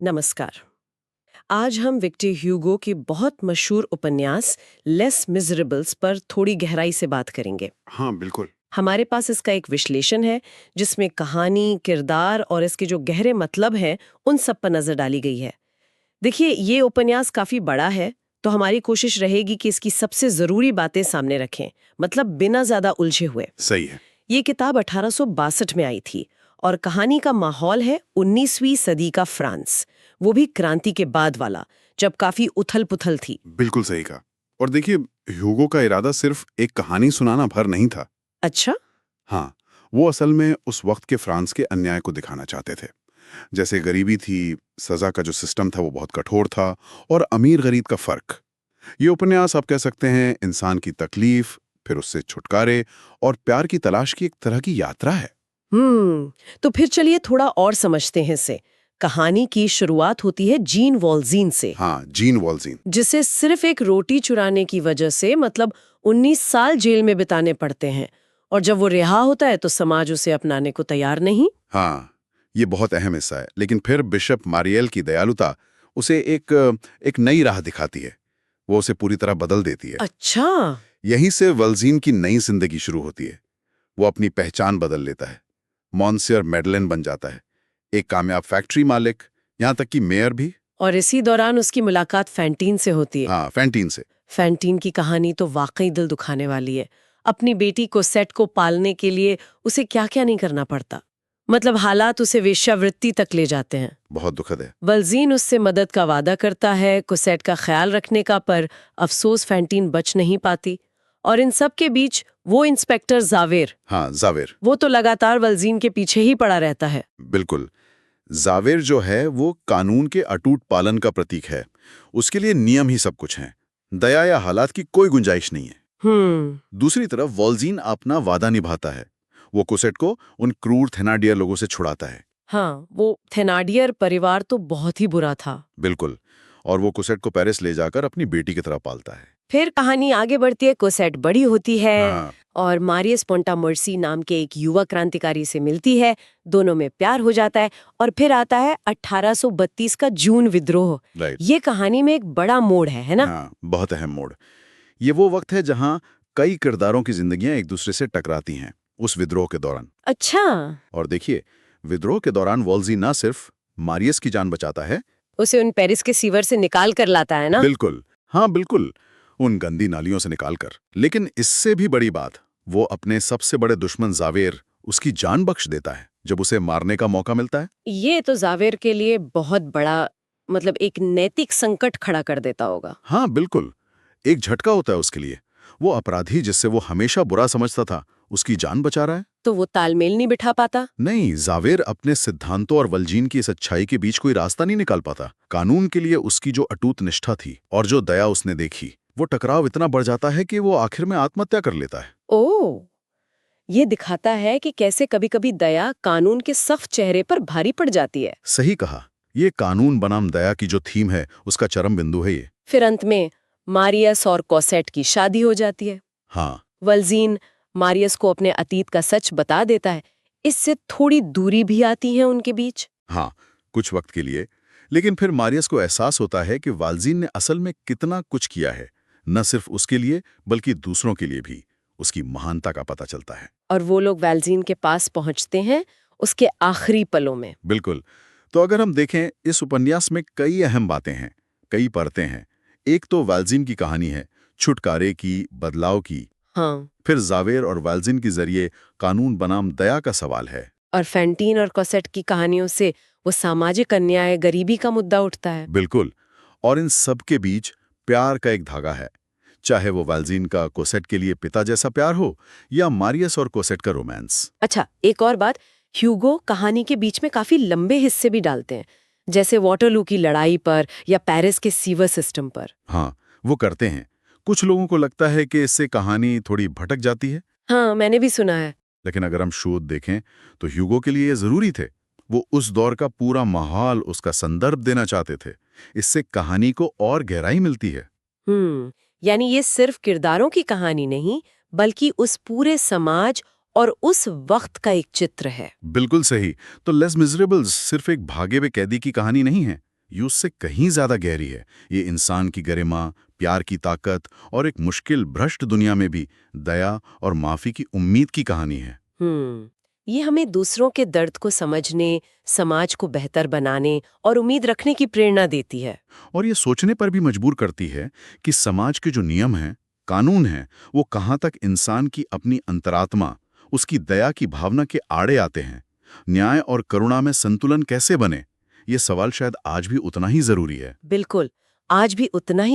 नमस्कार। आज हम विक्टर ह्यूगो की बहुत मशहूर उपन्यास लेस मिजरेबल्स पर थोड़ी गहराई से बात करेंगे। हाँ, बिल्कुल। हमारे पास इसका एक विश्लेषण है जिसमें कहानी, किरदार और इसके जो गहरे मतलब हैं उन सब पर नजर डाली गई है। देखिए, ये उपन्यास काफी बड़ा है, तो हमारी कोशिश रहेगी कि इसकी सबसे जरूरी बातें सामने रखें, मतलब बिना ज्यादा उलझे हुए। सही है। ये किताब 1862 में आई थी और कहानी का माहौल है 19वीं सदी का फ्रांस, वो भी क्रांति के बाद वाला, जब काफी उथल-पुथल थी। बिल्कुल सही कहा। और देखिए, ह्यूगो का इरादा सिर्फ एक कहानी सुनाना भर नहीं था। अच्छा। हाँ, वो असल में उस वक्त के फ्रांस के अन्याय को दिखाना चाहते थे। जैसे गरीबी थी, सजा का जो सिस्टम था वो बहुत कठोर था, और अमीर-गरीब का फर्क। ये उपन्यास आप कह सकते हैं इंसान की तकलीफ, फिर उससे छुटकारे और प्यार की तलाश की एक तरह की यात्रा है। तो फिर चलिए थोड़ा और समझते हैं इसे। कहानी की शुरुआत होती है जीन वॉल्जीन से, हाँ, जीन वॉल्जीन। जिसे सिर्फ एक रोटी चुराने की वजह से मतलब 19 साल जेल में बिताने पड़ते हैं, और जब वो रिहा होता है तो समाज उसे अपनाने को तैयार नहीं। हाँ, ये बहुत अहम हिस्सा है। लेकिन फिर बिशप मारियल की दयालुता उसे एक नई राह दिखाती है। वो उसे पूरी तरह बदल देती है। अच्छा। यहीं से वल्जीन की नई जिंदगी शुरू होती है। वो अपनी पहचान बदल लेता है, मॉन्सियर मैडलेन बन जाता है, एक कामयाब फैक्ट्री मालिक, यहाँ तक कि मेयर भी। और इसी दौरान उसकी मुलाकात फैंटीन से होती है। हाँ, फैंटीन से। फैंटीन की कहानी तो वाकई दिल दुखाने वाली है। अपनी बेटी को सेट को पालने के लिए उसे क्या-क्या नहीं करना पड़ता। मतलब हालात उसे वेश्यावृत्ति तक ले जाते हैं। बहुत दुखद है। वल्जीन उससे मदद का वादा करता है, कोसेट का ख्याल रखने का, पर अफसोस फैंटीन बच नहीं पाती। और इन सब के बीच वो इंस्पेक्टर जावेर, हाँ, जावेर। वो तो लगातार वल्जीन के पीछे ही पड़ा रहता है। बिल्कुल। जावेर जो है वो कानून के अटूट पालन का प्रतीक है। उसके लिए नियम ही सब कुछ हैं। दया या हालात की कोई गुंजाइश नहीं है। दूसरी तरफ वॉल्जीन अपना वादा निभाता है। वो कोसेट को उन क्रूर थेनाडियर लोगों से छुड़ाता है। हाँ, वो थेनाडियर परिवार तो बहुत ही बुरा था। बिल्कुल। और वो कोसेट को पेरिस ले जाकर अपनी बेटी की तरह पालता है। फिर कहानी आगे बढ़ती है, कोसेट बड़ी होती है हाँ, और मारियस पोंटामर्सी नाम के एक युवा क्रांतिकारी से मिलती है। दोनों में प्यार हो जाता है और फिर आता है 1832 का जून विद्रोह। राइट। ये कहानी में एक बड़ा मोड़ है ना? हाँ, बहुत अहम मोड़। ये वो वक्त है जहाँ कई किरदारों की जिंदगियां एक दूसरे से टकराती हैं उस विद्रोह के दौरान। अच्छा। और देखिए, विद्रोह के दौरान वॉल्जी ना सिर्फ मारियस की जान बचाता है। उसे उन पेरिस के सीवर से निकाल कर लाता है ना? बिल्कुल। हाँ, बिल्कुल। उन गंदी नालियों से निकालकर। लेकिन इससे भी बड़ी बात, वो अपने सबसे बड़े दुश्मन जावेर उसकी जान बख्श देता है जब उसे मारने का मौका मिलता है। ये तो जावेर के लिए बहुत बड़ा, मतलब एक नैतिक संकट खड़ा कर देता होगा। हाँ, बिल्कुल। एक झटका होता है उसके लिए। वो अपराधी जिससे वो हमेशा बुरा समझता था, उसकी जान बचा रहा है। तो वो तालमेल नहीं बिठा पाता। नहीं, जावेर अपने सिद्धांतों और वल्जीन की इस अच्छाई के बीच कोई रास्ता नहीं निकाल पाता। कानून के लिए उसकी जो अटूट निष्ठा थी और जो दया उसने देखी, वो टकराव इतना बढ़ जाता है कि वो आखिर में आत्महत्या कर लेता है। ओह! ये दिखाता है कि कैसे कभी-कभी दया कानून के सख्त चेहरे पर भारी पड़ जाती है। सही कहा। ये कानून बनाम दया की जो थीम है, उसका चरम बिंदु है ये। फिर अंत में मारियस और कोसेट की शादी हो जाती है। हाँ, वल्जीन मारियस को अपने अतीत का सच बता देता है। इससे थोड़ी दूरी भी आती है उनके बीच। हाँ, कुछ वक्त के लिए। लेकिन फिर मारियस को एहसास होता है कि वाल्जीन ने असल में कितना कुछ किया है। न सिर्फ उसके लिए, बल्कि दूसरों के लिए भी। उसकी महानता का पता चलता है। और वो लोग वल्जीन के पास पहुंचते हैं उसके आखिरी पलों में। बिल्कुल। तो अगर हम देखें, इस उपन्यास में कई अहम बातें हैं, कई परतें हैं। एक तो वाल्जीन की कहानी है, छुटकारे की, बदलाव की। हाँ। फिर जावेर और वाल्जीन के जरिए कानून बनाम दया का सवाल है। और फैंटीन और कोसेट की कहानियों से वो सामाजिक अन्याय, गरीबी का मुद्दा उठता है। बिल्कुल। और इन सब के बीच प्यार का एक धागा है। चाहे वो वाल्जीन का कोसेट के लिए पिता जैसा प्यार हो, या मारियस और कोसेट का रोमांस। अच्छा, एक और बात, ह्यूगो कहानी के बीच में काफी लंबे हिस्से भी डालते हैं, जैसे वाटरलू की लड़ाई पर या पेरिस के सीवर सिस्टम पर। हाँ, वो करते हैं। कुछ लोगों को लगता है कि इससे कहानी थोड़ी भटक जाती है। हाँ, मैंने भी सुना है। लेकिन अगर हम शोध देखें, तो ह्यूगो के लिए ये जरूरी थे। वो उस दौर का पूरा माहौल, उसका संदर्भ देना चाहते थे। इससे कहानी को और गहराई मिलती है। यानी ये सिर्फ किरदारों की कहानी नहीं, बल्कि उस पूरे समाज और उस वक्त का एक चित्र है। बिल्कुल सही। तो लेस मिजरेबल्स सिर्फ एक भागे हुए कैदी की कहानी नहीं है। ये उससे कहीं ज्यादा गहरी है। ये इंसान की गरिमा, प्यार की ताकत और एक मुश्किल भ्रष्ट दुनिया में भी दया और माफी की उम्मीद की कहानी है। ये हमें दूसरों के दर्द को समझने, समाज को बेहतर बनाने और उम्मीद रखने की प्रेरणा देती है। और ये सोचने पर भी मजबूर करती है कि समाज के जो नियम हैं, कानून हैं, वो कहाँ तक इंसान की अपनी अंतरात्मा, उसकी दया की भावना के आड़े आते हैं। न्याय और करुणा में संतुलन कैसे बने, ये सवाल शायद आज भी उतना ही जरूरी है। बिल्कुल, आज भी उतना ही